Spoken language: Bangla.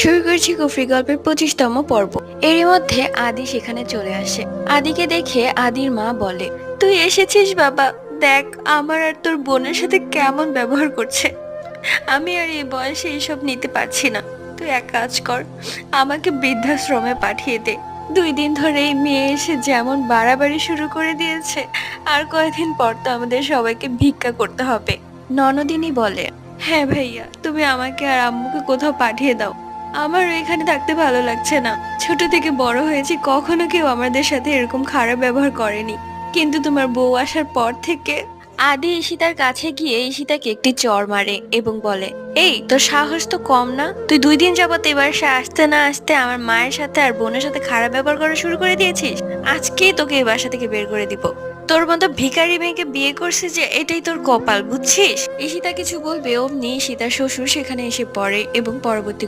শুরু করছি কুফরি গল্পের 25তম পর্ব। এরই মধ্যে আদি সেখানে চলে আসে। আদিকে দেখে আদির মা বলে, তুই এসেছিস বাবা, দেখ আমার আর তোর বোনের সাথে কেমন ব্যবহার করছে। আমি আর এই বয়সে এইসব নিতে পারছি না। তুই এক কাজ কর, আমাকে বৃদ্ধাশ্রমে পাঠিয়ে দে। 2 দিন ধরে এই মেয়ে এসে যেমন বাড়াবাড়ি শুরু করে দিয়েছে, আর কয়েকদিন পর তো আমাদের সবাইকে ভিক্ষা করতে হবে। ননদিনী বলে, হ্যাঁ ভাইয়া, তুমি আমাকে আর আম্মুকে কোথাও পাঠিয়ে দাও। আমার এখানে থাকতে ভালো লাগছে না। ছোট থেকে বড় হয়েছি, কখনো কেউ আমাদের সাথে এরকম খারাপ ব্যবহার করেনি, কিন্তু তোমার বউ আসার পর থেকে। আদি ঈশিতার কাছে গিয়ে ঈশিতাকে একটি চড় মারে এবং বলে, এই তোর সাহস তো কম না, তুই 2 দিন যাবত এ বাসায় আসতে না আসতে আমার মায়ের সাথে আর বোনের সাথে খারাপ ব্যবহার করা শুরু করে দিয়েছিস। আজকেই তোকে এই বাসা থেকে বের করে দিব। তোর মতো ভিখারি মেয়েকে বিয়ে করছে যে, এটাই তোর কপাল, বুঝছিস? ঈশিতা কিছু বলবে অমনি ঈশিতার শ্বশুর সেখানে এসে পড়ে এবং পরবর্তী